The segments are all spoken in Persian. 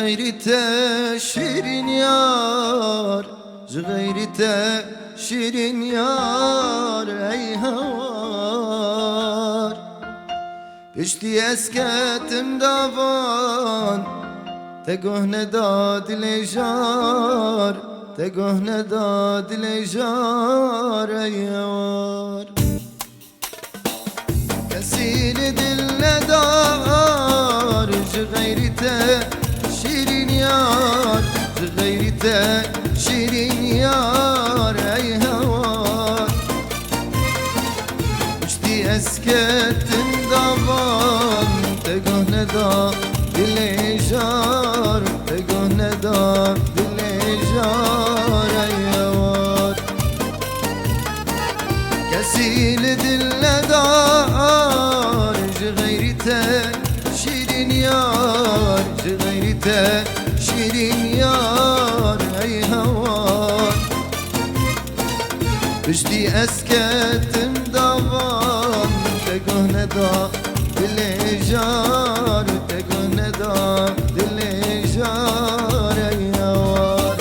غيرته شيرين يار غيرته شيرين يار ey havar Pişti esketim davan Tegohne da dilejar Tegohne da dilejar ey havar Kesini dille dar غيرته شيرين يار غيرته شيرين يار ey havar Pişti esketim davan Tegohne da dilejar Tegohne da dilejar ey havar Kesil dille dar غيرته شيرين يار غيرته شيرين يار ey havar Pişti esketim davan Tegohne da dilejar Tegohne da dilejar ey havar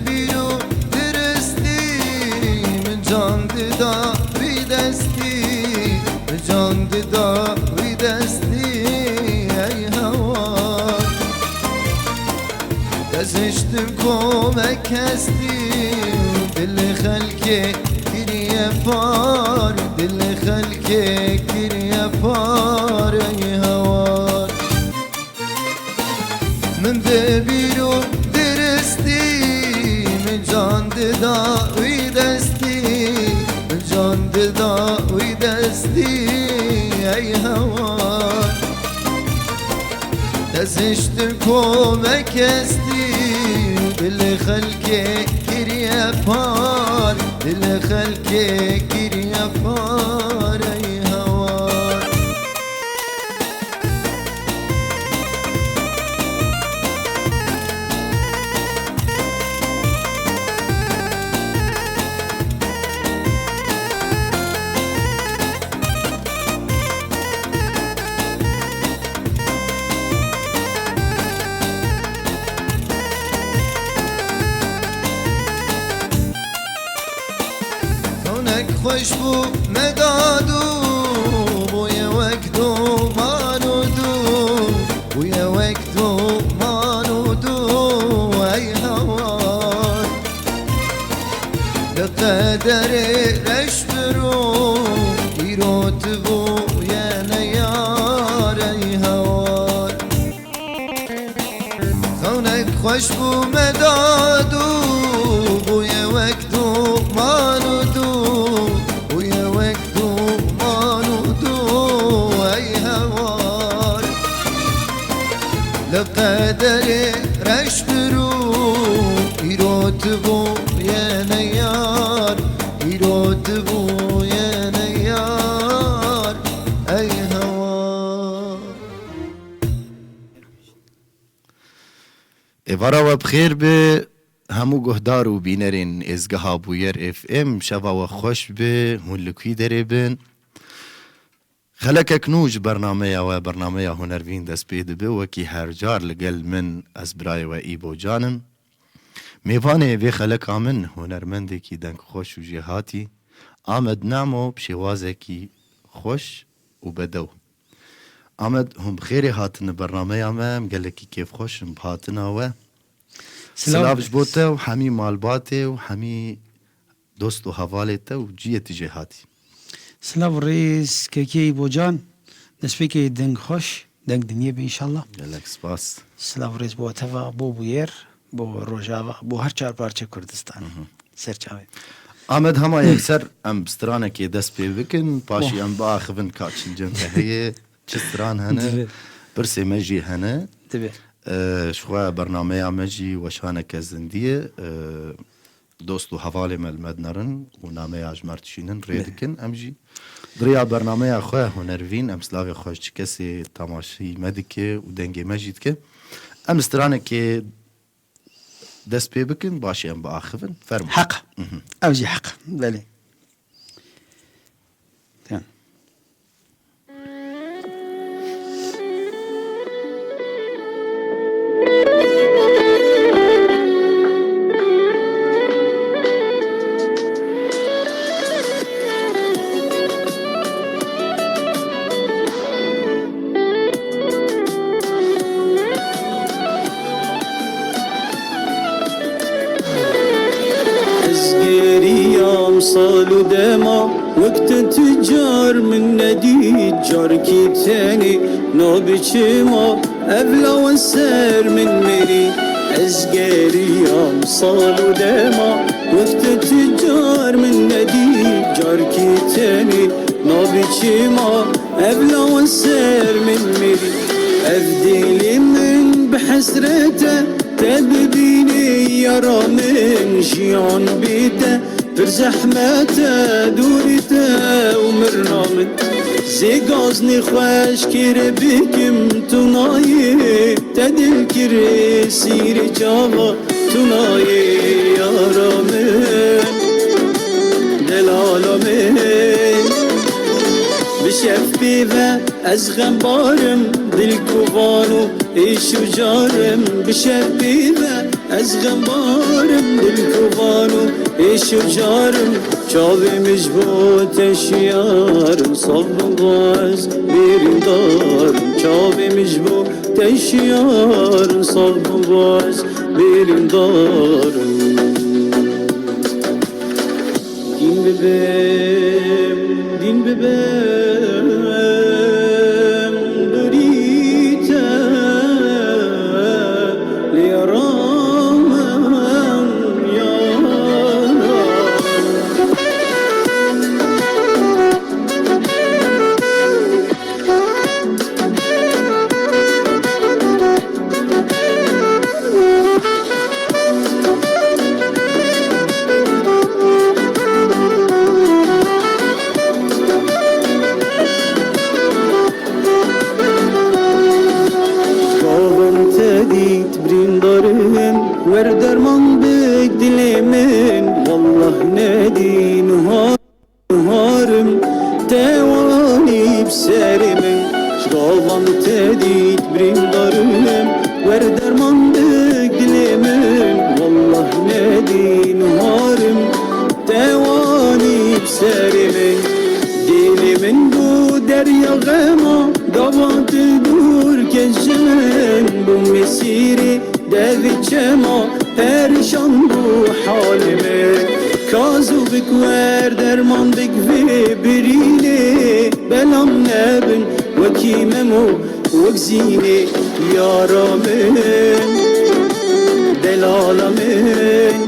بيو درستي من جاند دا ويدستي من جاند دا ويدستي ey havar Deziştim komek kestim Dili halke giriye par Dili halke giriye par ey havar من بيو درستي من جاند دا ويدستي من جاند دا ويدستي ey havar Deziştim komek kestim Dili halke giriye par Dili halke giriye par ey havar خوش بو مدادو بوی وقتو مانودو بوی وقتو مانودو ey havar لقدر رشبرو ایروت بو یعنی یار ey havar خونک خوش بو مدادو بوی وقتو مانودو لقدر رشبرو ایروت بو یعنی یار ایروت بو یعنی یار ey havar ایوارا و بخیر به همو گهدار و بینرین ازگها بویر اف ام شوا و خوش به هنلکوی داره بین خلک کنوج برنامه و برنامه هنروین دست پید به وکی هر جار لگل من از برای و ایبو جانم میوانه وی خلک آمن هنرمنده کی دنگ خوش و جهاتی آمد نامو بشوازه کی خوش و بدو آمد هم بخیری هاتن برنامه آمم گلکی کیف خوشم بهاتنا و سلافش بوته و همی مالباته و همی دوست و حوالته و جیت جهاتی سلاو رئیس که بوجان دسپیک دنگ خوش دنگ دنیا به انشالله گلک سپاس سلاو رئیس بو توا بو بویر بو روجاوا بو هر چهار پارچه کردستان سرچاوی آمد همه یکسر ام بسترانه که دست پی بکن پاشی ام با آخوین کاچن جم که هیه چه ستران هنه برسي مجي هنا تبي شوية برنامج مجي وشانك زندية دوست و حوالی مل مدنرن و نامه اجمرتشینن ریدکن امجی دریا برنامه خواه هنروین امسلاوی خوش چی کسی تماشی مدکه و دنگی مجید که امسترانه که دست پی بکن باشی ام با آخفن فرمو حق اوجي حق بله تمام ازگریم سال و دما وقت تجار من ندید جار کی تاني نابچه ما ابلا و سر من مری ازگریم سال و دما وقت تجار من ندید جار کی تاني نابچه ما ابلا و سر من مری افدیلی من بحسرته تبديني يرى من جيان بيته في زحمته دورته ومرنامت زي غازني خوش كير بكم تناي تدل كير سيري جاوا تناي يرى من دلالا من بشف بيفا ازغم بارم دل كوفانو ايش وجارم بشف بيفا ازغم بارم دل كوفانو ايش وجارم شابي مجبوط اشيارم صب باز بيرين دارم شابي مجبوط اشيارم صب باز بيرين دارم دين ببم بريتا ليرام يا وردرمان بك دليمن والله نادي نهارم تواني بسارمن شغالان تديت برين دارم وردرمان بك دليمن والله نادي نهارم تواني بسارمن دليمن بو دريا غما دوات دور كجن بو مسيري دوی چما پریشان بو حالمه کازو بکور درمان بگوی برینه بلام نبن وکیممو وگزینه یارامن دلالامن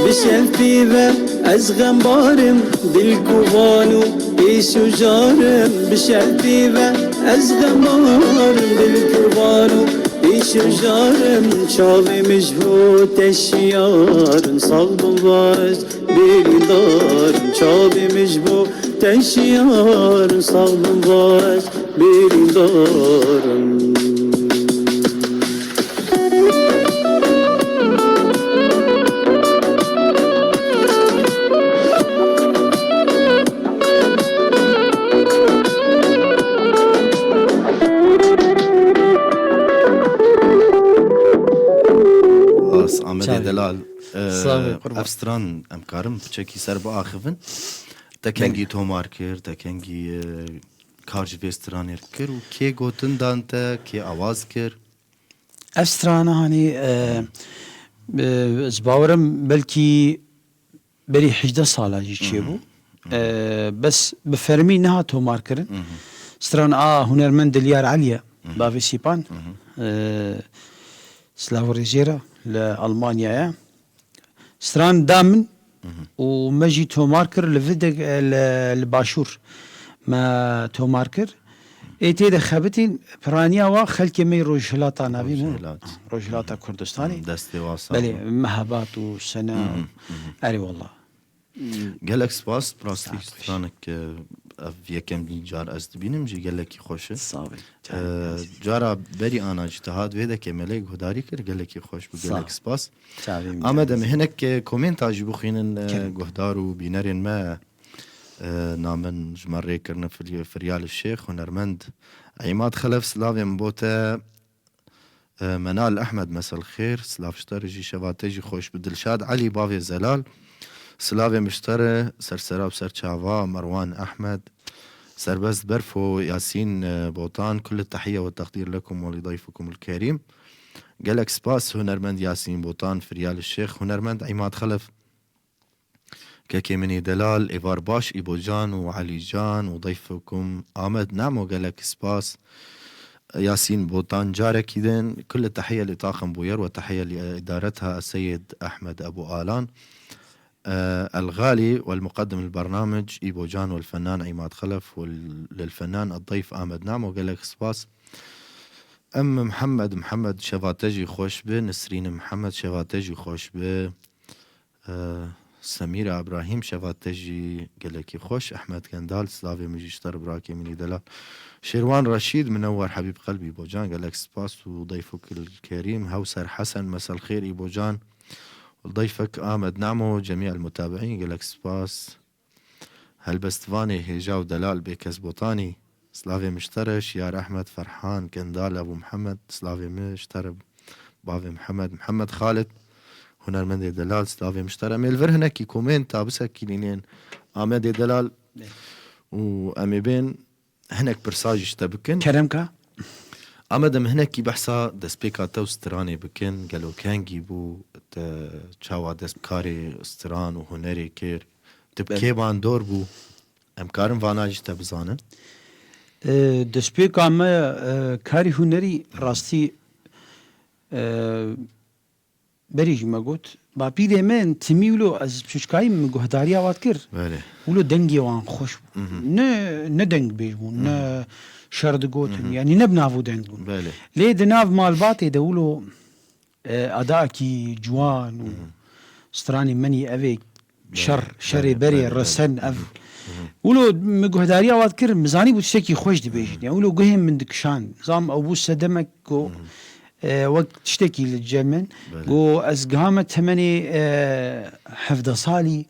بشف بیوه از غم بارم دل کووانو ایشو جارم بشف بیوه از غم بارم دل کووانو شجارم شاوي مجهود اشيار صلب باز بيدار شاوي مجهود اشيار صلب باز بيدار دلال صافي قربان. افستران امكارم بچکی سر با آخفن تکنگی تومار کرد تکنگی کارج وسترانر کرد و کی گوتن دانتا کی آواز کرد استرانا هاني زباورم بلكي بري 11 ساله جي بو بس بفرمي نها تو ماركرن ستران هنرمند اليار عليا بافي سيبان سلاف ريجيرا لألمانيا ستران دامن ومجي تو ماركر لفدق الباشور ما تو ماركر تێدا خەبتین پرانیاوە خەلکی مەی ڕۆژهڵاتە ناوی ڕۆژهەڵات. ڕۆژهڵاتە کوردستانی دەستی واسا بەێ مەهابات و سەنا ئەری وەڵڵا gelek spas rastî stranek ev yekemîn car ez dibînim jî gelekî xweş e ساوی cara berî ana jî te hat vê de kemelek guhdarî kir gelekî xweş bi gelek spas چاوی Ahmed em hinek komenta jî bixwînin guhdar û bînerên me namin ji me rêkirine Firyal Şêx hunermend Îmad Xelef silavên bo te Menal Ehmed mesel xêr silavşter jî şevate jî xweş bi Dilşad Elî bavê Zelal Silavê miştere sersera serçava Merwan Ehmed serbest berf û Yasîn Botan kul tehiyye ve teqdîr lekum ve li dayfikum el-kerîm gelek spas hunermend Yasîn Botan Firyal Şêx hunermend Îmad Xelef ككيمني دلال إيفار باش إيبوجان وعلي جان وضيفكم آمد نعم وقالك سباس ياسين بوطان جارك إذن كل التحية لطاقم بوير وتحية لإدارتها السيد أحمد أبو آلان الغالي والمقدم البرنامج إيبوجان والفنان عماد خلف وللفنان الضيف آمد نعم وقالك سباس محمد شفاتجي خوش به نسرين محمد شفاتجي خوش به سميرة إبراهيم شفاتجي قالكي خوش أحمد كندال سلافي مجيشتر براكي مني دلال شيروان رشيد منور حبيب قلبي بوجان قالك سباس وضيفك الكريم هوسر حسن مساء الخير إيبوجان وضيفك آمد نعمو جميع المتابعين قالك سباس هلبستفاني هيجا ودلال بكسبوطاني سلافي مشترش يا أحمد فرحان كندال أبو محمد سلافي مشتر بافي محمد خالد هنرمند دلال سلافي مشترى ميلفر هناكي كومنت تابسكي لينين آمد دلال وأمي بين هناك برساج اشتبكن کەرەمکە آمدم هناكي بحثا دسبيكا تو ستراني بكن قالو كان جيبو تشاوا دسبكاري ستران وهنري كير تبكي بان دور بو امكارم فاناج تبزانن دەستپێکا مە کاری هوەری ڕاستی بەریژ مەگوت باپیرێ من تمیولۆ ئەس پشکایی من گوهداریاوات کرد بله ولۆ دەنگێوان خۆش نە دەنگ بێژ بوون نە شەردگۆتن ینی نەبناو دەنگ بوون بله لێ دناو مالباتێ دەولۆ ئەداکی جوان و سترانی منی ئەوێ شەرێ بەرێ ڕەسەن ئەڤ ولۆ گوهداریاوات کرد مزانی بوو شتێکی خۆش دەبێژن یا ولۆ گوهێن من دکشان زام ئەو بوو سەدەمەک گۆ وەک شتێکی لە جەمن گۆ ئەس گامە تەمەنێ هەفدە ساڵی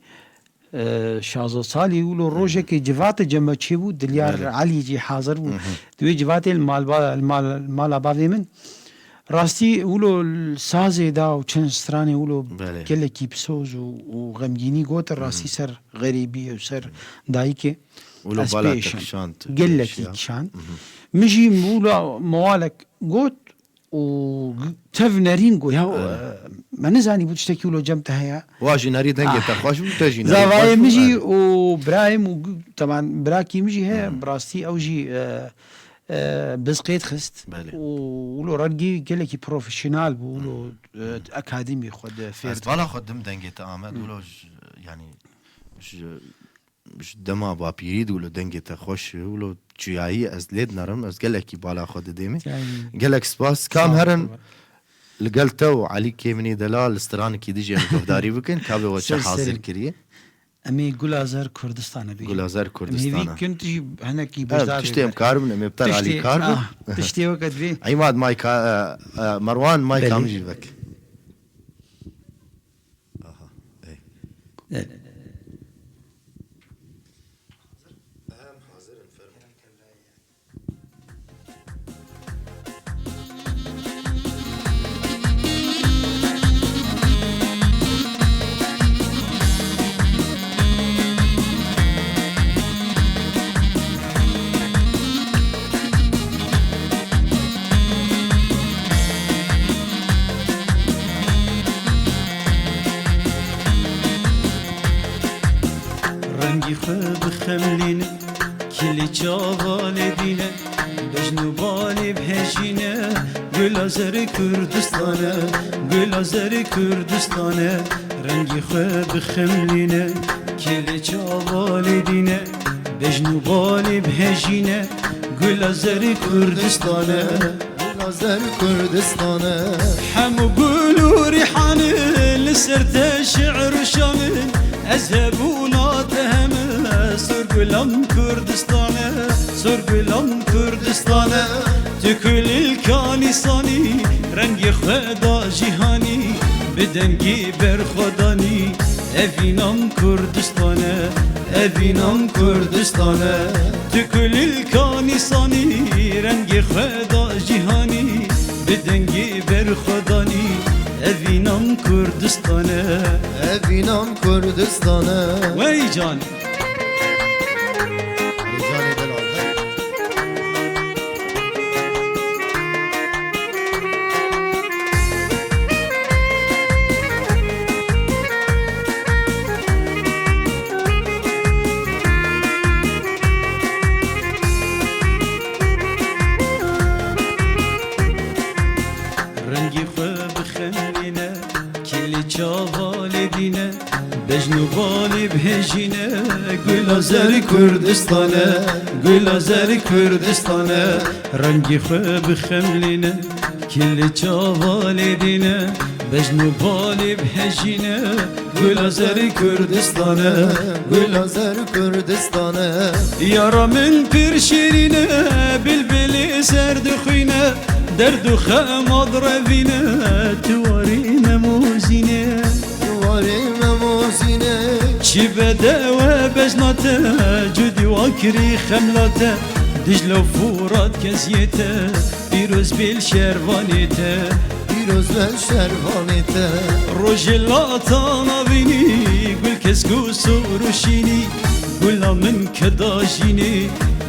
شازە ساڵی ولۆ ڕۆژێکی جڤاتە جەمە چێ بوو دلیار عەلیجی حاضر بوو دوێ جڤاتێ ماڵا باوێ من ڕاستی ولۆ سازێدا و چەند سترانێ ولۆ gelekî pisۆz û xemgînî gotin rastî ser xerîbî û ser dayîkê gelekî kişand min jî wilo mewalek got û tev nerîn got ya me nizanî bû tiştekî wilo cem te heye واجي ناري دنگي تخواش وتجي zavayê min jî û birayê û teman birakî min jî heye rastî ew jî بزقيت خست ولو رجي قال لك بروفيشنال ولو اكاديمي خد فيرت فوالا خدم دنگي تامد ولو يعني مش دما بابيريد ولو دنگي تخوش ولو تشياي از ليد نرم از قال لك بالا خد ديمي قال لك سباس كام هرن لقلتو علي كيمني دلال استرانك يديجي مقداري بكن كابي وجه حاضر كريه امي گلازر كردستان بي گلازر كردستان كنت هناكي بجدار تشتي كارب مبتر علي كارب تشتي وقت بي عماد ماي مروان ماي كام جيبك بخملينه كل جوال دينه بجنو بالي بهجينه گلازر كردستانه گلازر كردستانه رنگي خو بخملينه كل جوال دينه بجنو بالي بهجينه گل زر کردستانه لازر کردستانه حمو گل و ریحانه لسرت شعر شانه اذهبونا تهمه سر گلم کردستانه سر گلم کردستانه تکل الکانیسانی رنگ خدا جهانی بدنگی بر خدانی evînam Kurdistane evînam Kurdistane tükülül kanisani rengi xweda cihani bidengi ber xwedani evînam Kurdistane evînam Kurdistane wey can Rical Delal رنگی خو بخمینه کلی چاوال دینه بجنو بالی بهجینه گل زر کردستانه گل زر کردستانه رنگی خو بخمینه کلی چاوال دینه بجنو بالی بهجینه گل زر کردستانه Gülazar Kürdistan'e یارا من پیر شیرینه بلبلی سردخینه درد خماد روینه تواری مموزینه Duvarı memuzine چی بده و بجناته جدی واکری خملاته دجل و فورات کزیته بیروز بیل شروانیته Firoz ve şervanete روجلاتا نبینی گل کسکو سروشینی گلا من کداشینی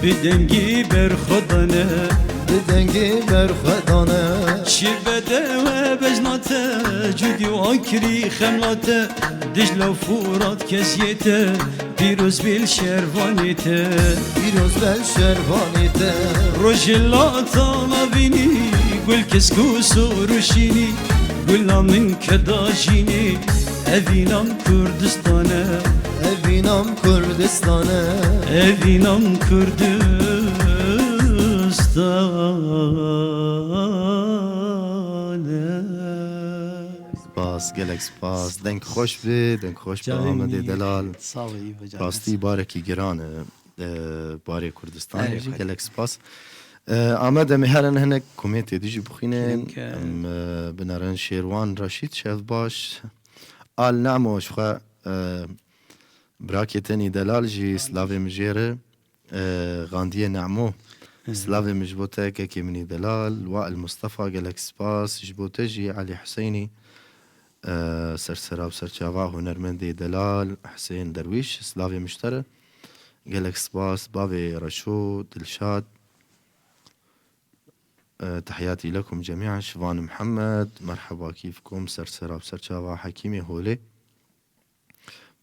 بدنگی بر خدانه Dengi berfedane چی بده و بجناته جدی و آکری خملاته دجل و فورات کسیته بیروز بیل شروانیته Firoz ve şervanete روجلاتا نبینی گل کسکو سروشینی گلا من کداشینی evînam Kürdistan'e Evinam Kürdistan'e evînam Kürdistan'e سپاس گلک سپاس دنگ خوش به دنگ خوش به آمد دلال صاوي بجان راستی بارکی گرانه باری کردستان أيوة. جی گلک سپاس آمد مهرن هنک کمیتی دیجی بخینن بنارن شیروان راشید شف باش آل نعموش خوا براکتنی دلال جی سلاوی مجیره غاندی نعمو سلاوی مجبوته که منی دلال وائل مصطفى گلک سپاس جبوته جی علی حسینی سرسرا و سرچاوا هنرمندی دلال حسين درويش سلافي مشترى قالك سباس بابي رشو دلشاد تحياتي لكم جميعا شفان محمد مرحبا كيفكم سرسرا و سرچاوا حكيمي هولي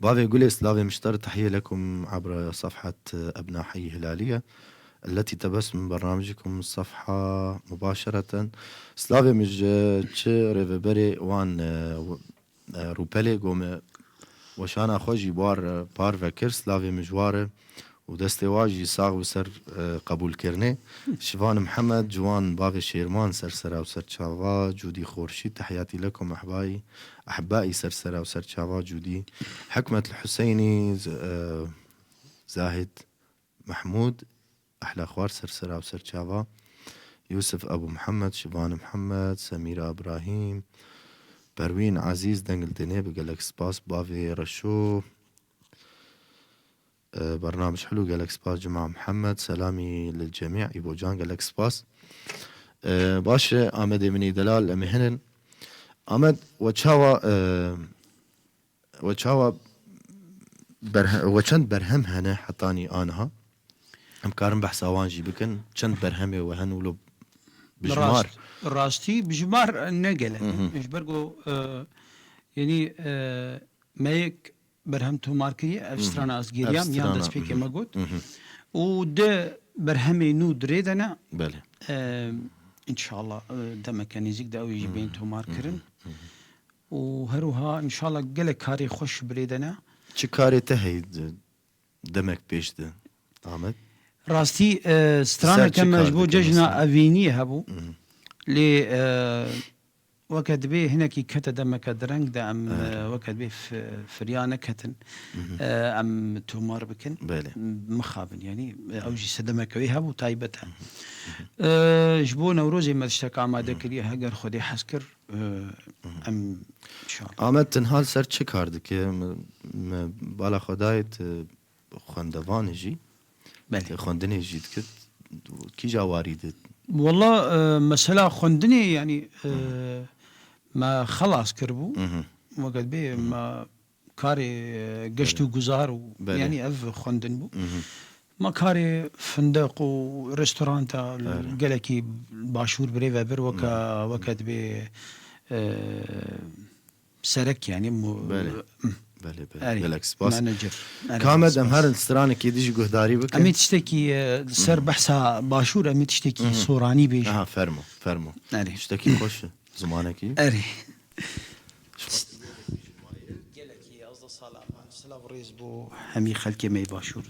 بابي قولي سلافي مشترى تحية لكم عبر صفحة أبناء حي هلالية التي تبث من برنامجكم الصفحة مباشرة سلافي مج تشي ريفبري وان روبالي قوم وشانا خوجي بار فكر سلافي مجواره ودستي واجي ساغ وسر قبول كرني شفان محمد جوان بافي شيرمان سرسرا وسر شاوا جودي خورشيد تحياتي لكم أحبائي سرسرا وسر شاوا جودي حكمة الحسيني زاهد محمود أحلى خوار سرسرا وسر شاوا يوسف أبو محمد شفان محمد سميرة إبراهيم بروين عزيز دنقل دنيا بقالك سباس بافي رشو برنامج حلو قالك سباس جماعة محمد سلامي للجميع إيبو جان قالك سباس باش آمد مني دلال أمهنن آمد وچاوا وچند برهم هنه حطاني آنها هم كارم بحثاوان جي بكن چند برهمه وهن ولو بجمار راستي بجمار نقله مش برقو يعني مايك برهم تو ماركي افسترانا ازجيريام يان دس بيك ما قلت وده برهمي نو دريدنا بله ان شاء الله ده ميكانيزيك ده يجي بين تو ماركرن وهروها ان شاء الله قلك كاري خوش بريدنا چه کاری ته دمک پیش ده آمد راستي سر سترانا چه كما کار جبو دکه ججنا مثلا؟ أفيني هبو لي وقت به هناكي كتا دمك درنگ دا ام وقت به فريانة كتن ام تومار بكن بله. مخابن يعني اوجي سدمك ويها بو تايبتها جبو نوروزي ما تشتكى آماده كريه هگر خودي حسكر ام ان شاء الله آمد تنها سر چه کار دکه بالا خدایت خوندوان جی بله خوندنی جید که کی جاواری دید والله مسألة خندني يعني ما خلاص كربو وقت به ما كاري قشت وجزار بله. يعني اف خندن بو ما كاري فندق وريستورانتا قالكي باشور بريفا بر وكا وقت به سرك يعني بله بله بله أري. بالعكس باس مانجر أري. كامد ام هر استرانه کی دیجی گهداری بکن امي تشتكي سر بحثها باشور امي تشتكي صوراني بيج آها فرمو أري. اشتكي خوش زمانه کی اري قالكي قصد صلاة الرئيس بو همي خلكي مي باشور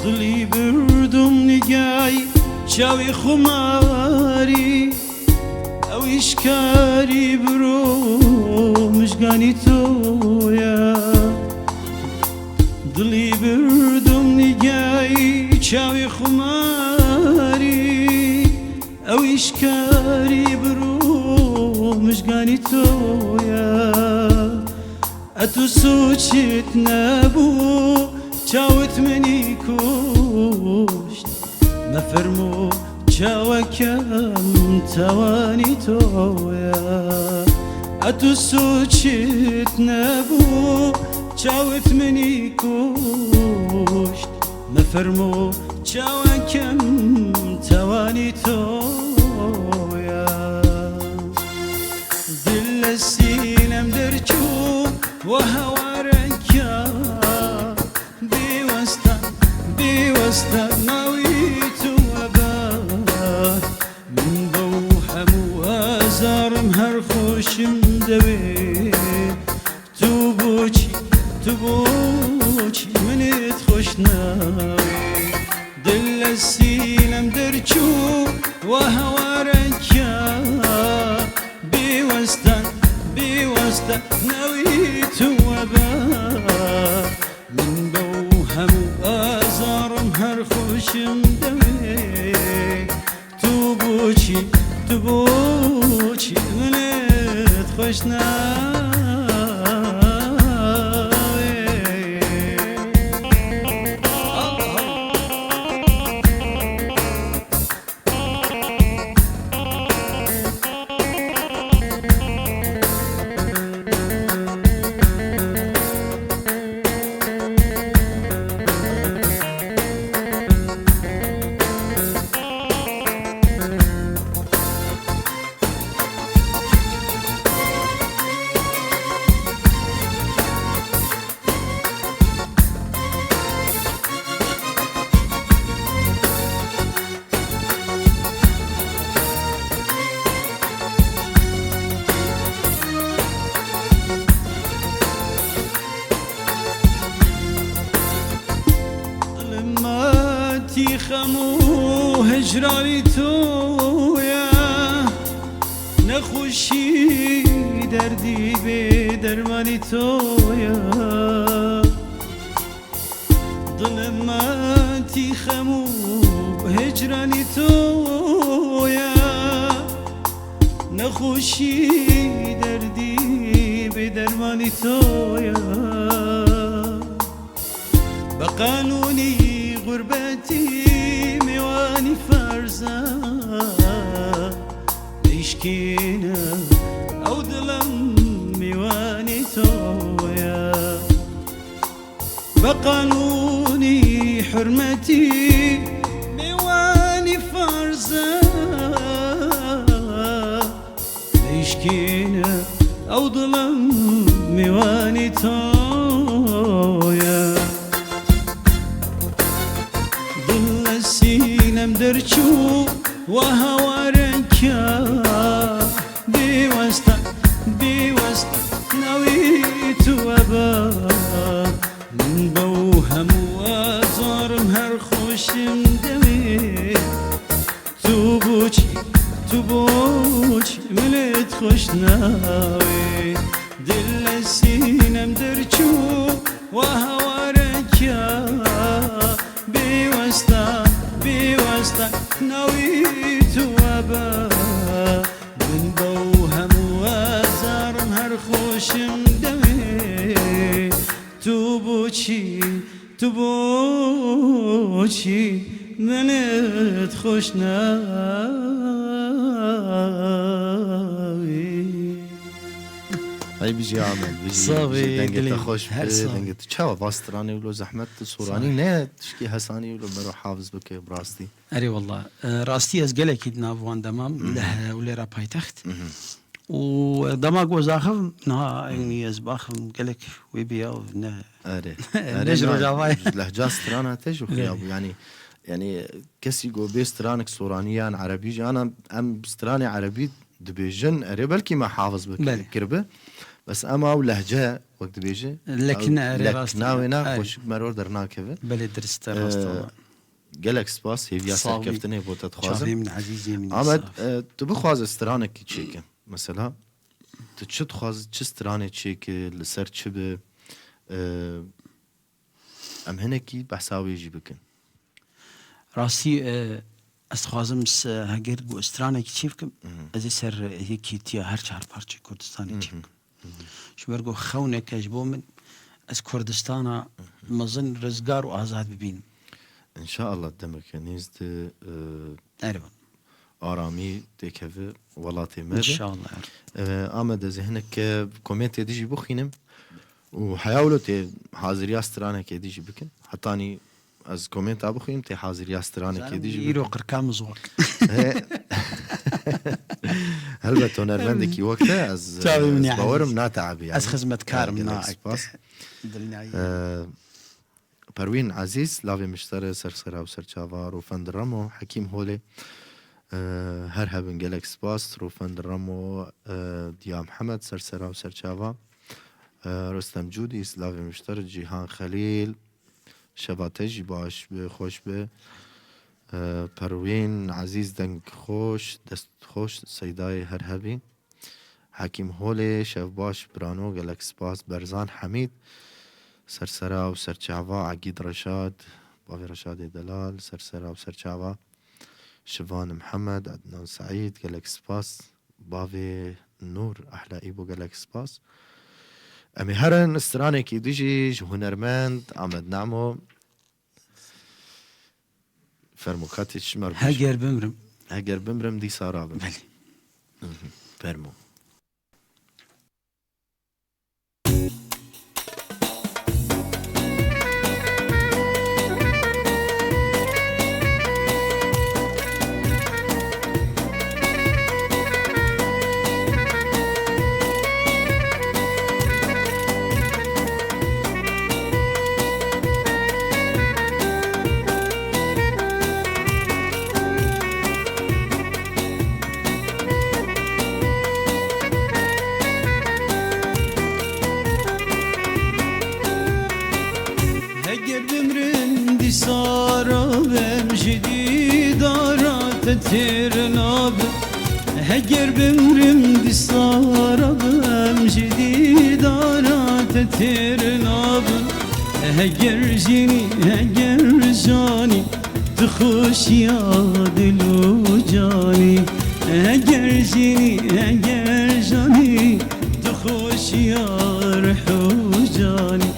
دلی بردم نگای چاوی خماری او اشکاری برو مشگانی تویا دلی بردم نگای چاوی خماری او اشکاری برو مشگانی تویا اتو سوچت نبو چاوت منی کشت مفرمو چاوکم توانی تویا اتو سوچت نبو چاوت منی کشت مفرمو چاوکم توانی تویا دل سینم درچو و هوارکا بوستا نويت وبات من بوحم وازارم هر خوشم دوي تبوچي من تخوش ناوي دل السيلم درچو وهواركا بوستا نويت وبات من بوهم وازارم هر خوشم دوي تبوچي من تخوش خمو هجراني تويا نخوشی دردی به درمانی تویا دل من تیخم و هجرانی تویا نخوشی دردی به درمانی تویا به قانونی غربتی میوانی فرزن عشقینه او دلم میوانی تویا به قانونی حرمتی میوانی فرزن عشقینه او دلم میوانی تویا دل سینم درچو و هوارك بوست نويت وبا من بوهم وزارم هر خوشم دوي توبوچ ملت خوش ناوي دل سينم درچو و هوارك بوست نويت وبا من بوهم وزارم هر خوشم دوي توبوچی منت خوش ناوی ای بیجی آمد بیجی صافی دنگت دلیم. خوش هر به صافی. دنگت چاو باسترانی ولو زحمت سورانی نه تشکی حسانی ولو مرو حافظ بکه براستی اري والله راستي از قلك نافوان دمام لها وليرا بايتخت ودماغ وزاخم نا يعني از باخم قلك ويبيا آره نجرو جوای. لهجه استرانه تجو خيابو يعني كسي جو بيسترانك سورانيان عربي انا ام استراني عربي دبيجن اري بلكي ما حافظ بلي. بكربه بس اما ولهجه وقت بيجي لكن أري راستي. لكناوينا أري. خوش مرور درنا كيف بلد درست راست قالك سباس هي فيا صافي. سكفتني بو شافي تتخوازم من عزيزي من عمد الصاف. تبو خواز استرانك تشيك مثلا تشد خواز تش استراني تشيك لسر تشبه ام هنكي بحساوي يجي بكن راستي استخوازم هاجر بو استرانك تشيفكم از سر هيك تيا هر چهار پارچه كردستاني تشيفكم شو برگو خونك اجبو من از كردستانا مظن رزقار وآزاد ببين ان شاء الله دمك نيزد أيوة آرامی دکه ولاتی إن مده شاء الله آمده ذهنك كومنت ديجي بخينم وحياولوا تي حاضر استرانه كي ديجي بكن حتاني از كومنت ابخيم تي حاضر استرانه كي ديجي يرو قركام زوق هل بتونرمند كي وقتها از تابي مني باورم ناتعب يعني از خدمة كارم قالك ناعك سباس. پروین عزیز لاوی مشتره سرسرا و سرچاوا روفند رمو حکیم هولی هر هبن گلک سپاس روفند رمو دیا محمد سرسرا و سرچاوا رستم جودی لاوی مشتره جیهان خلیل شباتجی باش به خوش به پروین عزیز دنگ خوش دست خوش سیدای هر هبی حکیم هولی شف باش برانو گلک سپاس برزان حمید سرسرا و سرچاوا عقيد رشاد بافي رشاد دلال سرسرا و سرچاوا شفان محمد عدنان سعيد قالك سباس بافي نور احلى ايبو قالك سباس امي هرن استراني كي ديجي هنرمند عمد نعمو فرمو كاتش مربوش هاجر بمرم هاجر بمرم دي سارابم بلي فرمو سارا بم جديد دارت تيرناب هگر بمرم دستارم جدیدارا تترنابم هگر جینی هگر جانی تخوش یا دلو جانی هگر جینی هگر جانی تخوش یا روح جانی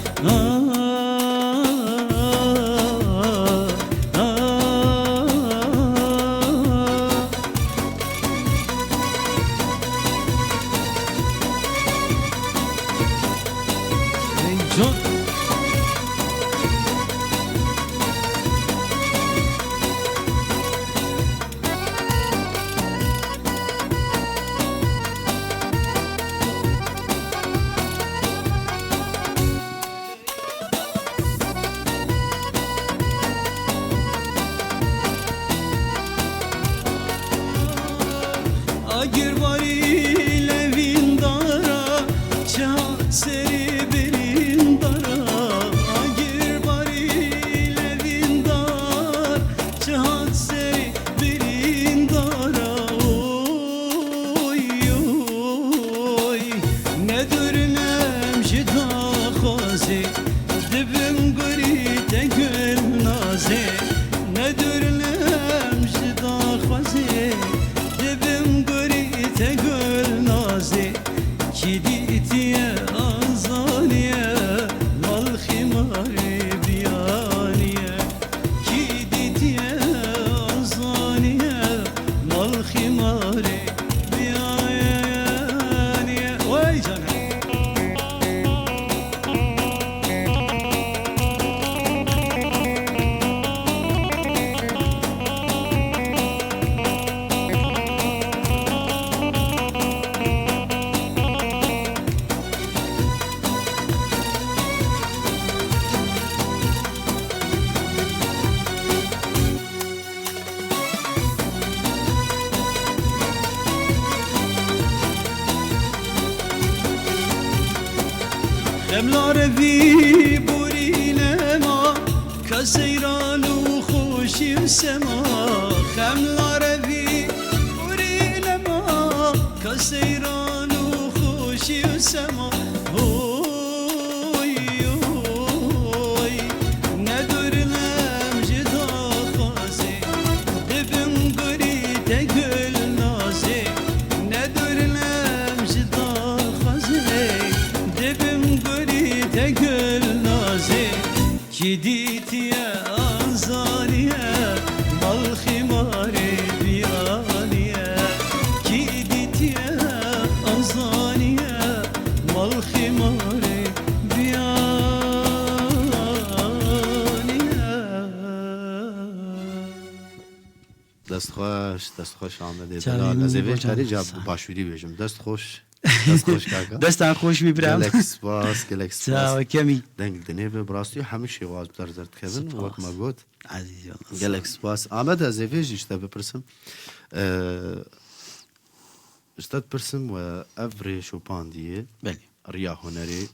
Agir bari levin dara Çahat seri birin dara Agir bari levin dar Çahat seri birin dara Oy oy Ne dürnem jida khazi Dibim guri te gül nazi Ne dürnem jida khazi Dibim guri te gül nazi Kiditiye azaniye Mal khimari biyaniye Kiditiye azaniye Mal khimari biyaniye Vay canım Demlare vi burilema Kaseyran u خوشی sema Demlare vi burilema Kaseyran u خوشی sema Oy oy Ne dürlem jida khazi Dibim guri te gül nazi Ne dürlem jida khazi Dibim guri te gül nazi Kiditiye azaniye Mal khimari biyaniye Kiditiye azaniye Mal khimari biyaniye دست خوش آمده چرا دلال این از می‌گو اوی جان خری جاب حسن. باشوری بیجم دست خوش کاکا دستان خوش میبرم گلک سپاس گلک سپاس چاو کمی دنگ دنیو براستی همه شواز بتر کردن سپاس. وقت ما گفت عزیزی الله گلک سپاس آمد از اوی جیشتا بپرسم اشتاد پرسم و افری شوپان دیه بله ریا هنری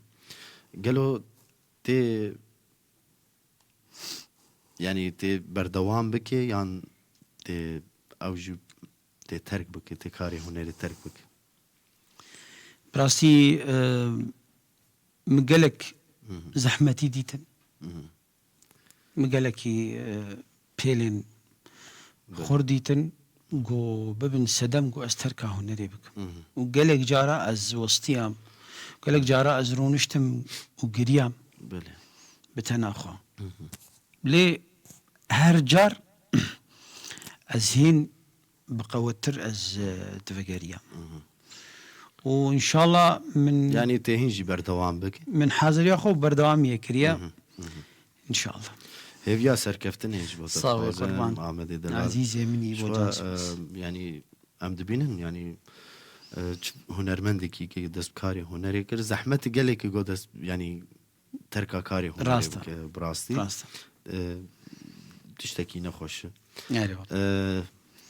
قالوا تي يعني تي بردوام بكي يعني تي اوجو تي ترك بكي تي كاري هنري ترك بكي براسي مقالك زحمتي ديتن مقالكي بيلين خورديتن جو ببن سدم جو استركا هنري بك وقالك جارا از وسطيام قالك جارا از رونشتم وقريام بله بتناخو لي هر جار از هين بقوتر از دفقاريام وان شاء الله من يعني تي هنجي بردوام بكي من حاضر يا خو بردوام يكريا ان شاء الله هيفيا سركفتن هيج بوتا صاوي قربان محمد دلال عزيزي مني شو بوجانس يعني ام دبينن يعني هنرمندكي كي دست كاري هنري كر زحمت قالك جو دست يعني تركا كاري هنري راستا. بك براستي راستا تشتكي نخوش يعني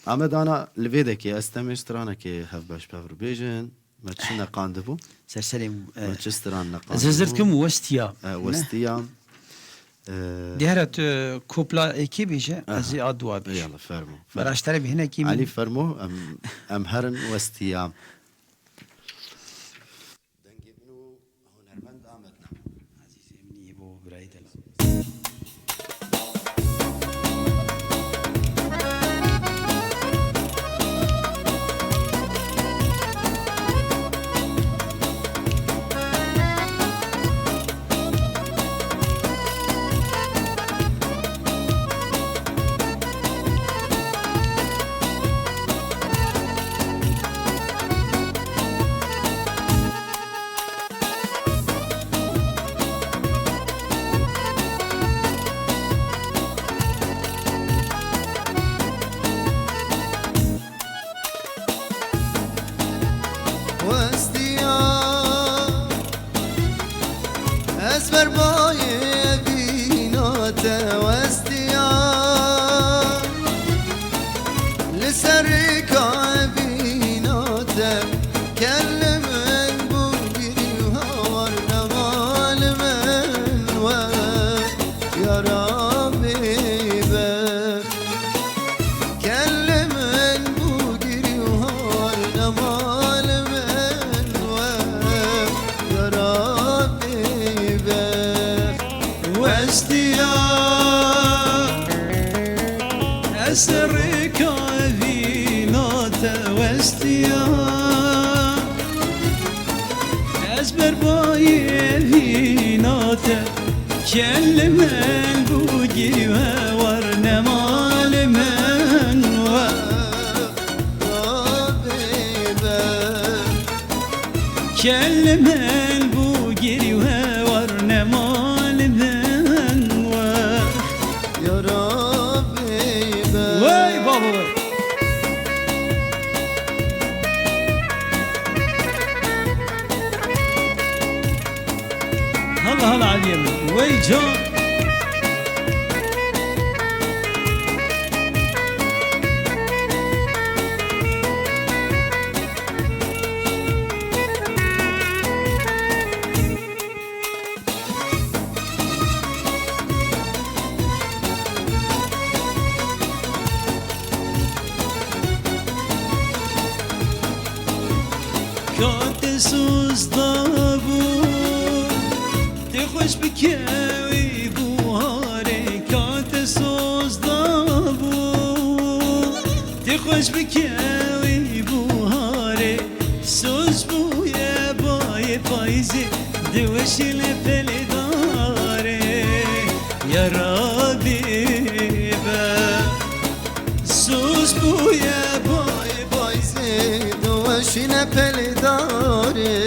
اما انا لفيدكي استمسترانا كي هاف باش بافر بيجن ما تشنا قاندبو سلسلة ما تشستران نقاندبو زرزرتكم وستيا وستيام دیهرت کوپلا اکی بیشه از آدوا بیشه يلا فرمو براشتره بهنه کی علي فرمو ام هرن واستيام دنجي منو هنرمند آمدنا عزیزی منی بو برای دل واستيام اسفر باي بيناته واستيام لسرك بيناته كلم بوغي وهور نمال من يا ربي بك كلم بوغي وهور نمال يا ربي بك واستيام أسرك فيناتا واستيام أزبر باي فيناتا كلم البوجي وورنا مال من ربي بك كلم البوجي وورنا مال من يا ربي بك واي بابا واي هلا هلا على اليمين وي جون كنت سوز ضابو تخش بكاوي بوهاري كنت سوز ضابو تخش بكاوي بوهاري سوز بو يا باي بايزي دوش لفل داري يا ربي با سوز بو يا باي زيد وشنا بلداري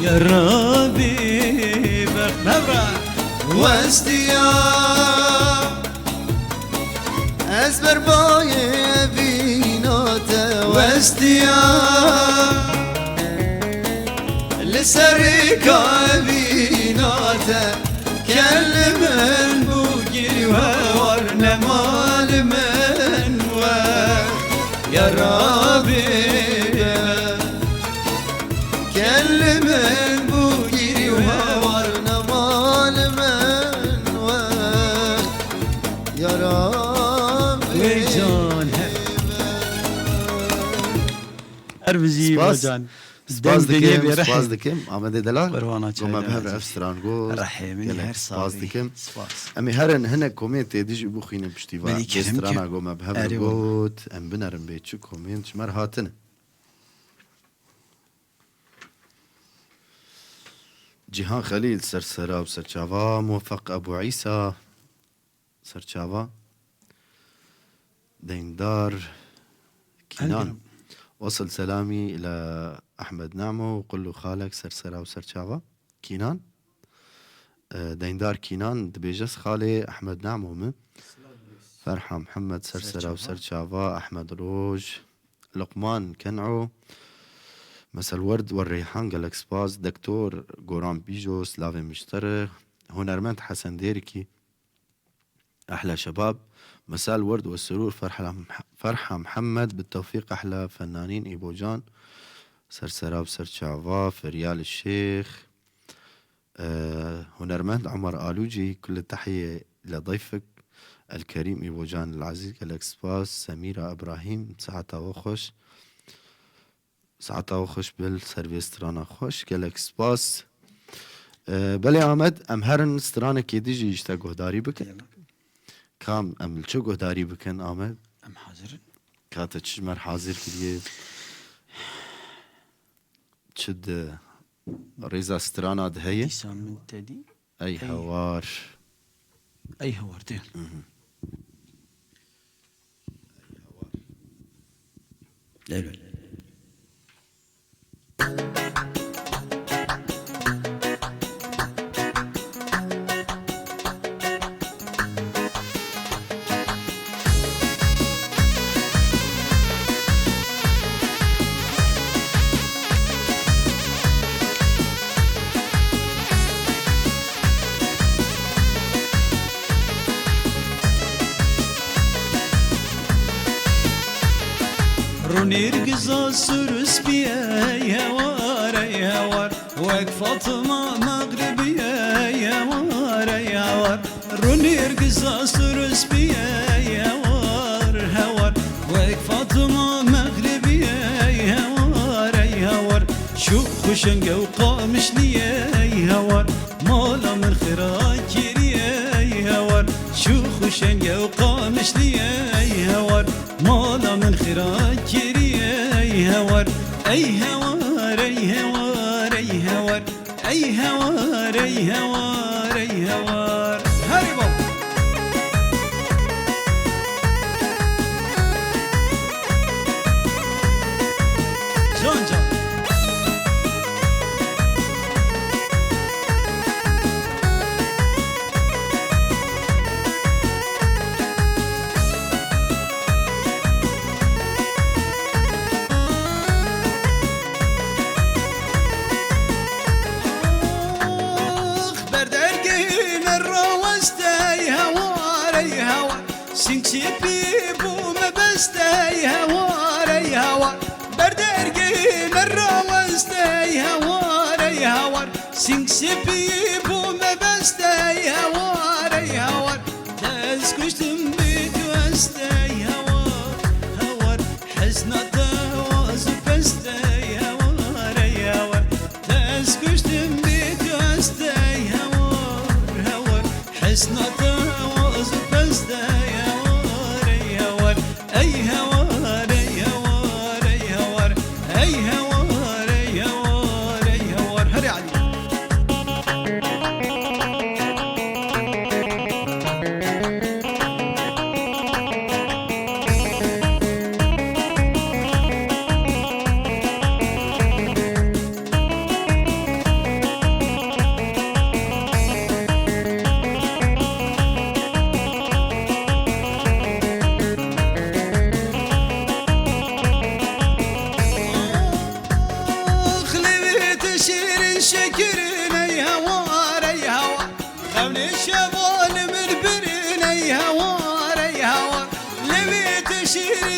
يا ربي بخبرة واستيام اسبر باي بيناته واستيام لسرك بيناته كلم بوجي وورنا مال من يا ربي كلم بوجي وورنا مال من يا ربي ويجان اربزي سپاس. وجان سپاس دنیا دکم بیاره. سپاس دکم آمده دلال پروانه چای گم دلال. بهر افستران گو رحمني هر سپاس صافي دکم سپاس امی هرن هنه کومنت دیجی بخوینم پشتی و بلی کرم دسترانا که. گم بهر اری گوت ام بنرم به چو کومنت شمر هاتنه جيهان خليل سرسرا وسرشافا موفق أبو عيسى سرشافا ديندار كنان وصل سلامي إلى أحمد نعمو وقل له خالك سرسرا وسرشافا كنان ديندار كنان دبيجس خالي أحمد نعمو من فرحة محمد سرسرا وسرشافا أحمد روج لقمان كنعو مساء الورد والريحان جالكس باز دكتور جوران بيجو سلافي مشترك هنرمند حسن ديركي أحلى شباب مساء الورد والسرور فرحة محمد بالتوفيق أحلى فنانين إيبوجان سرسراب سرشافا فريال الشيخ هنرمند عمر آلوجي، كل التحية لضيفك الكريم إيبوجان العزيز. الإكسباس سميرة إبراهيم ساعتها وخش بالسيرفيس سترانا خوش. الإكسباس بلي عمد ام هرن سترانا كيديجي يشتا قهداري بكن كام ام الشو قهداري بكن عمد ام حاضر كاتا تشمر حاضر كديه تشد ريزا سترانا دهية ديسان من تدي اي هوار اي هوردين لا لا ونرقص سرس بيا يا وار يا وار وك فاطمة مغربية يا وار يا وار ونرقص سرس بيا يا وار هوار وك فاطمة مغربية يا وار يا وار شو خشنقة وقامش ليا يا وار مالا من خراج يا وار شو خشنقة وقامش ليا يا وار مالا من خراج يا وار اي هوار اي هوار اي هوار اي هوار اي هوار اي هوار هربوا جونجا سنكسيبي بوما بستاي هواري هوار بردرقي مرة وستاي هواري هوار سنكسيبي بوما بستاي هواري هوار تسكشتم بيت وستاي هوار هوار حزنة واز بستاي هواري هوار تسكشتم بيت وستاي هوار هوار حزنة واز بستاي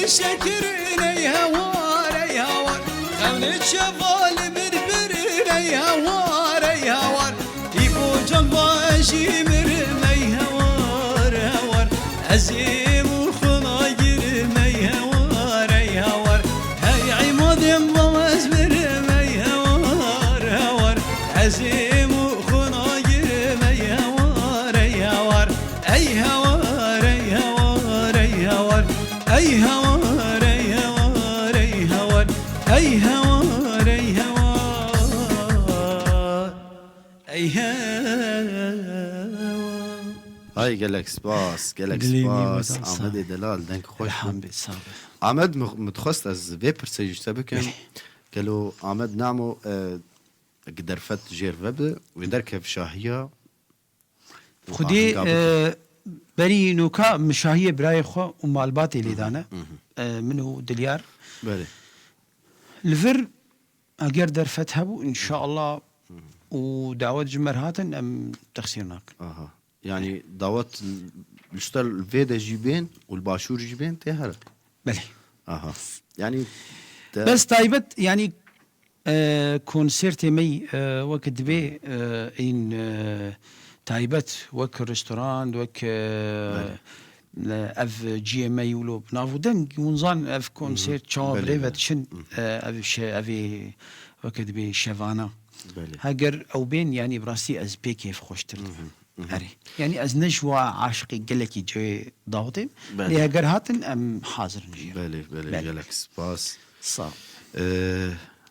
شكرني هوار هوار خونت شفال بربرني هوار هوار يبو جنباشي مرمي هوار هوار عزيم وخناجر مي هوار هوار هاي عمود مواز مرمي هوار هوار عزيم وخناجر مي هوار هوار اي هوار اي هوار اي هوار اي هوار اي هوار اي هوار اي هوار هاي جالكس باس عمد دلال دنك خوش عمد متخصص از فيبر سيج تبكن قالوا عمد نعمو قدر فت جير وب ودركب شاهية خدي بري نوكا مشاهية براي خو ومالباتي اللي دانا منو دليار بله الفر اگر در فتح بو ان شاء الله ودعوت جمر هاتن ام تخسيرناك يعني دعوت بيشتغل الفيدا جيبين والباشور جيبين تهرب بلي يعني بس تايبت يعني كونسيرتي مي وقت دبي إن تايبت وك ريستوران وك اف جي ام اي ولو بنافو دنج ونظن اف كونسيرت شو بله. بريفت شن افي وقت دبي شفانا بله. هاجر او بين يعني براسي از بي كيف خوشتر اري يعني از نجوى عاشقي قلكي جوي ضاوطي بله. اللي هاجر هاتن ام حاضر نجي بله بله جالك سباس صح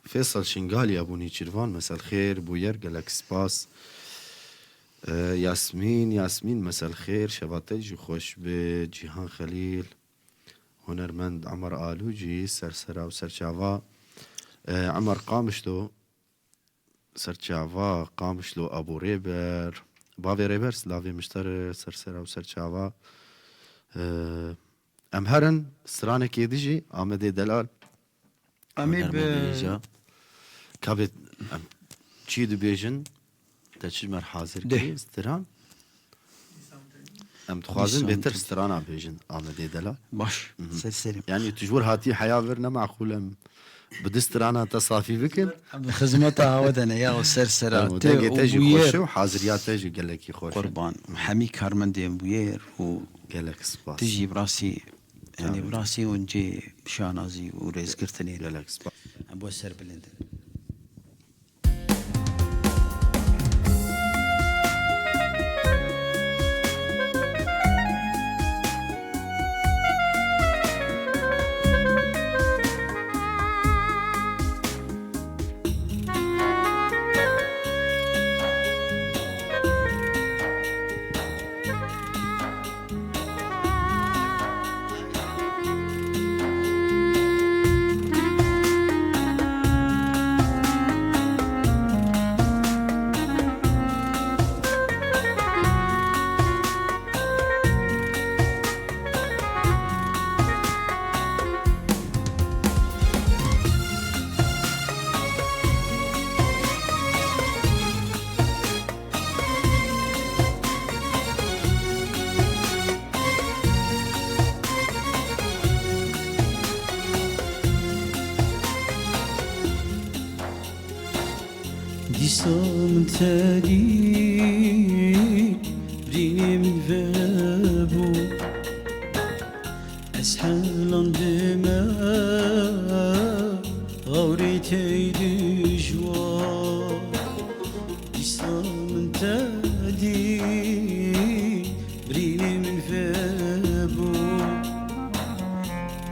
فيصل شنغالي ابو نيتشيرفان مساء الخير بوير جالك سباس ياسمين مساء الخير شباتج خوش بجيهان خليل هنرمند عمر آلوجي سرسرا وسرشافا عمر قامشلو سرشافا قامشلو أبو ريبر بافي ريبر سلافي مشتر سرسرا وسرشافا أمهرن سرانك يدجي آمدي دلال امي هنرمند كابت چی دبیجن تشمر حاضر ده. کی استران ام تخوازن بهتر استرانا بيجن آمده دلا باش سلسلم يعني تجور هاتي حياة ورنا معقول ام بدسترانا تصافي بكل خدمتها ودنا يا وسرسرة ودقي تجي خوش وبوير وحاضريات تجي قال لك خوش قربان حمي كارمندي بوير وتجي قال لك سباس براسي يعني براسي ونجي شانازي وريز قرتني قال لك سباس ابو سر بلند دیسان تدی بریم وبو اسحلان دما غوري تيدي جوا دیسان تدی بریم وبو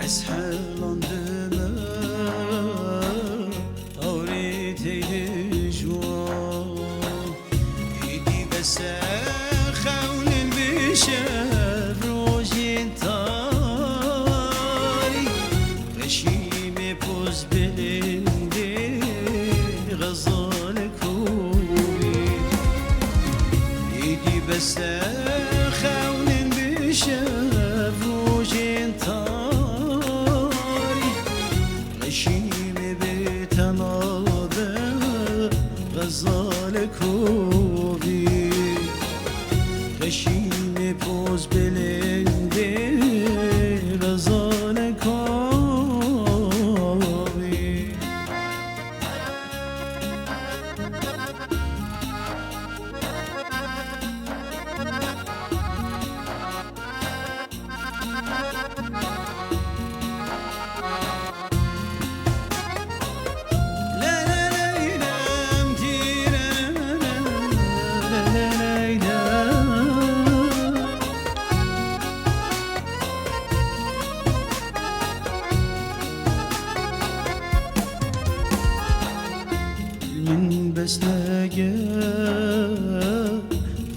اسحلان دما غوري تيدي خون البشر روجين طاري غشيم بوز بلندي غزال كوبي ايدي بس خون البشر روجين طاري غشيم بتنابه غزال كوبي غشيم بوز بلندي غزال كوبي من بس نجا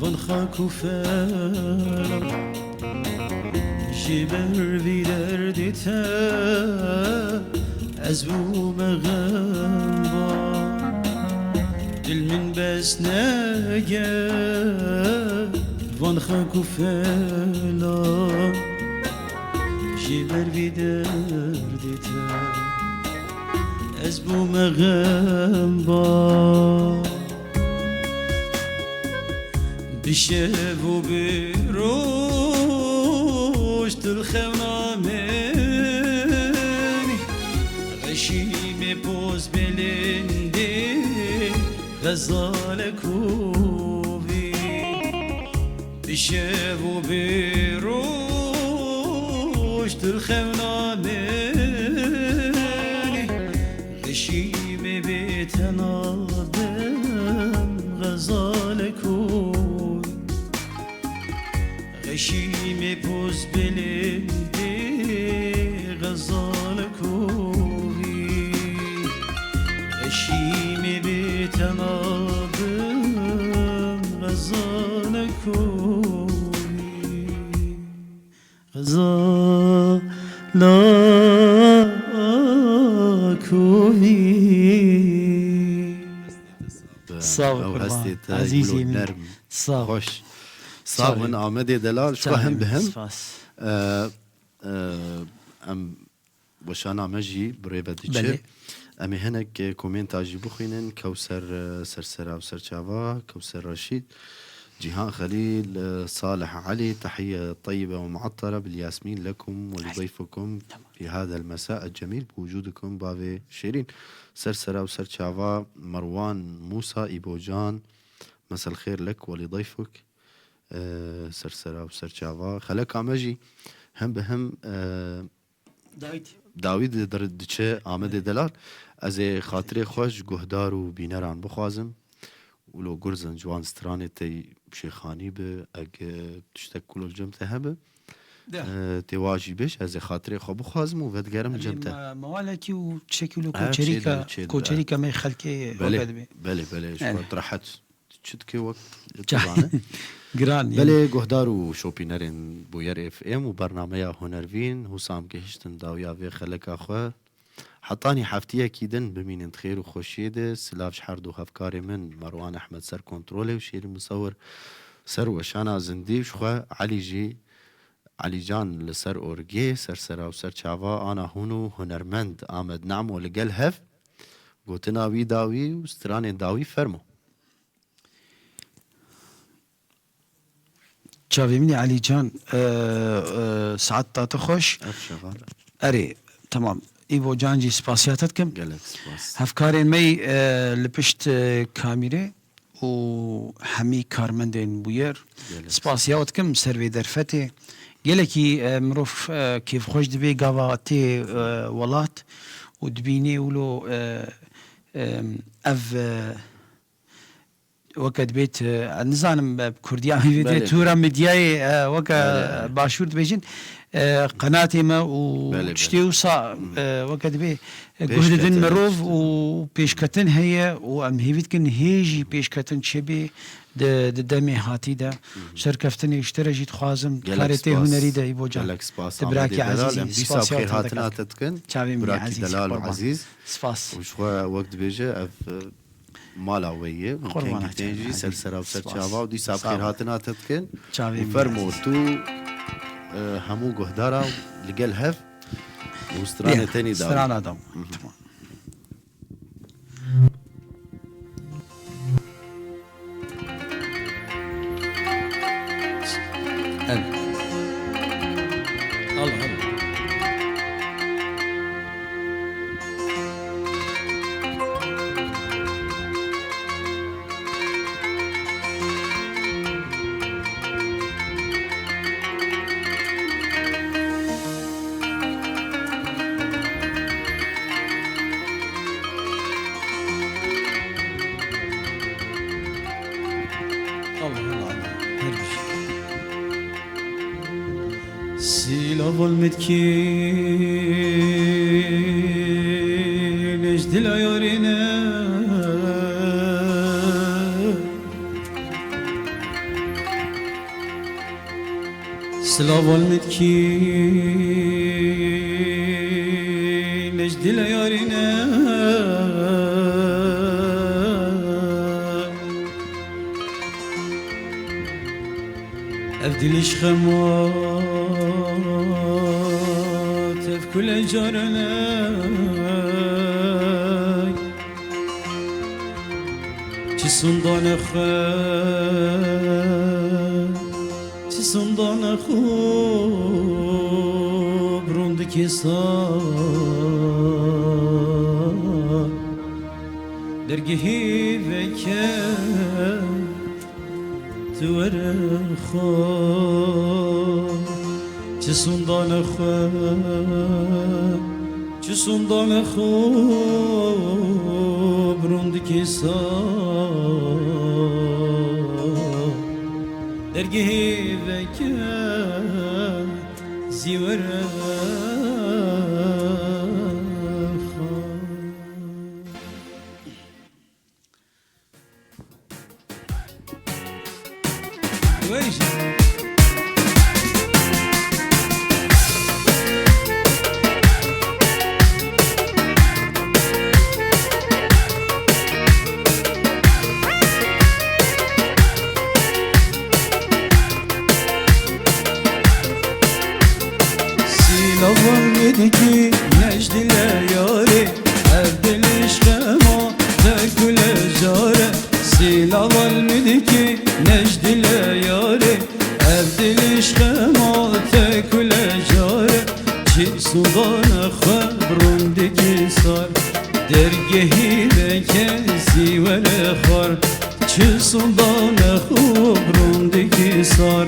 van خاكوفالا جبر في دردتا أزبو مغنبا دل من بس نجا van خاكوفالا جبر في دردتا أزبو مغنبا بشف وبروش تلخونا مني غشيم بوز بلندي غزال کوبی بشب و بیروش در خونانه غشیم بیتنادم غزال کوبی غشیم پوز بلنده غزال کوبی غشیم بیتنادم غزال کوبی غزال کوبی صاحب او قربان. هستي عزيزي يقولوا من- نرم صاحب. خوش صاحب من آمده دلال شو هم بهم ام وشانا مجي بريبة بله. ديتشي امي هناك كومنتاجي بخينن كوثر سرسرة وسرشافا كوثر رشيد جيهان خليل صالح علي تحية طيبة ومعطرة بالياسمين لكم ولضيفكم في هذا المساء الجميل بوجودكم بابي شيرين سرسرة وسرشافا مروان موسى إيبوجان مساء الخير لك ولضيفك سرسرة وسرشافا خلك عمجي هم بهم داوید دردچه آمده دلال از خاطر خوش گهدار و بینران بخوازم ولو گرزن جوان سترانه تی شیخانی به اگه تشتک کلو الجمته هبه تواجی بش از خاطر خو بخوازم و ودگرم جمته موالتي وتشكلوا تشيل- كوتشريكا تشيل- كوتشريكا ما يخلكي بله بله شو يعني. طرحت شتكي وقت جا- طبعا جران يعني. بله گهدار و شوپینرین بویر اف ام و برنامه هنرفین حسام گهشتن داویا وی خلک اخوا حطاني حفتيه كيدن بمين خير وخوشيده سلاف شحردو هفكاري من مروان احمد سر كنترولي وشيري مصور سر وشانا زندي وشخوا علي جان لسر اورجي سر سرا وسر شافا انا هونو هنرمند آمد نعم ولقل هف قوتنا وي داوي وستراني داوي فرمو تشافي علي جان سعادة تخش اف شغال اري تمام ايبو جانجي سباسياتتكم قالك سباس هفكارين مي لبشت كاميري وحمي كارمندين بوير جلس. سباسياتكم سيرفي درفتي قالكي مروف كيف خوش دبي قاوا تي ولات ودبيني ولو اف وقت بيت نزانم بكرديان بله. في تورا مدياي وقت بله. باشور دبيجن قناتي ما بله. وشتي وصا وقت بي بيشكتن. جهدن مروف وبيشكتن هي وام هيفيتكن هيجي بيشكتن شبي دمي هاتي دا شركفتني اشترجي تخازم قالك كاريتي سباس. هنري دا يبوجان قالك سباس تبراكي عمدي دلال. عزيزي ام بيسا سباسيات بخير هاتنا هاتك. تتكن شعبي مني براكي عزيزي دلال قربان. وعزيز سباس وشوا وقت بيجي اف مالا ويه قربانك ممكن يا تنجي عزيزي. سلسلة وسر سباس. شابا ودي ساب صعب. خير هاتنا تتكن شعبي مني وفرمو عزيزي. تو همو قهدارا لقل هف وسترانة تاني داوي استرانا داو تمام الله الله سيلا ظلمت كين اجدل عيورنا سيلا ظلمت كين اجدل عيورنا أبدلش خمات في كل جارنا چی سندان خود چی سندان خوب روند کسان درگهی وکر تور خود چه سندان خود چه سندان خوب روندکی سا درگهی وکر زیور Lavandaki necdile yâre Erdel işkema teküle care Silaval müdiki necdile yâre Erdel işkema teküle care Çi sudana xebrundiki sar Dergehi veke zivere xar Çi sudana xebrundiki sar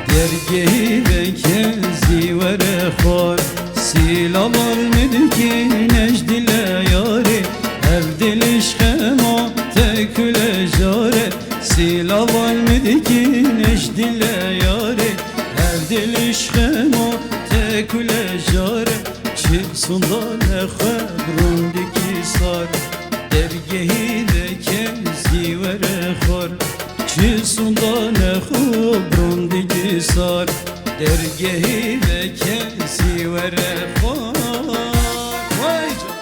Dergehi veke zivere xar Silaval müdiki necdile yâre Evdil işkema teküle care Silaval müdiki necdile yâre Evdil işkema teküle care Çi sundane xebrundiki sar Dergehi veke zivere xar Çi sundane xebrundiki sar Dergehi veke zivere xar Vay canım.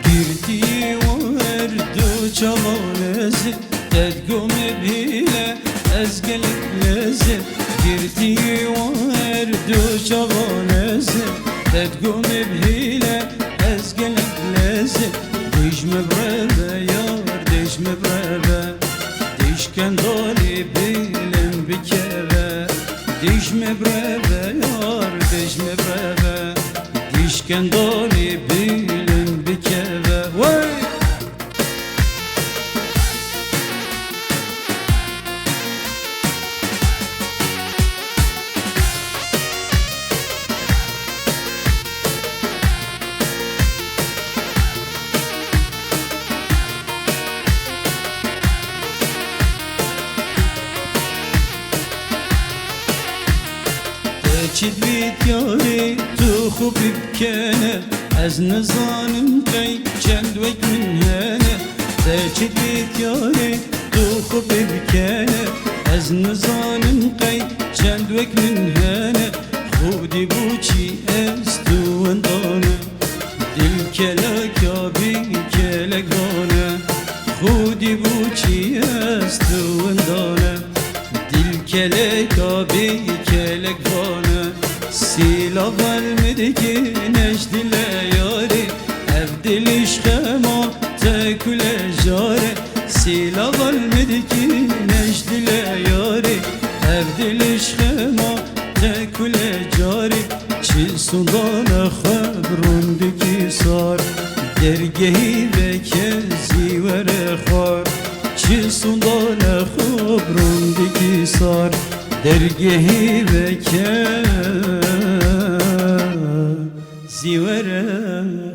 Girdiği o erdu çavalezi Dedgome bile ezgelik lezi Girdiği o erdu çavalezi Dedgome bile ezgelik lezi Dijme breve yar dijme breve Dişken dali bilen bir kere Dijme breve yar dijme breve Dişken dali bilen bir kere Vay! چید بیت یاری تو خوبی بکنه از نزانم قی چند وک من هنه چید بیت یاری تو خوبی بکنه از نزانم قی چند وک من هنه خودی بوچی از تو اندانه دل کلک آبی کلک دانه خودی بوچی از تو اندانه دل کلک آبی کلک دانه Silaval müdiki necdile yâre Evdil işkema teküle care Silaval müdiki necdile yâre Evdil işkema teküle care Çi sundana xebrundiki sar Dergehi veke zivere xar Çi sundana xebrundiki sar Dergehi veke زیوره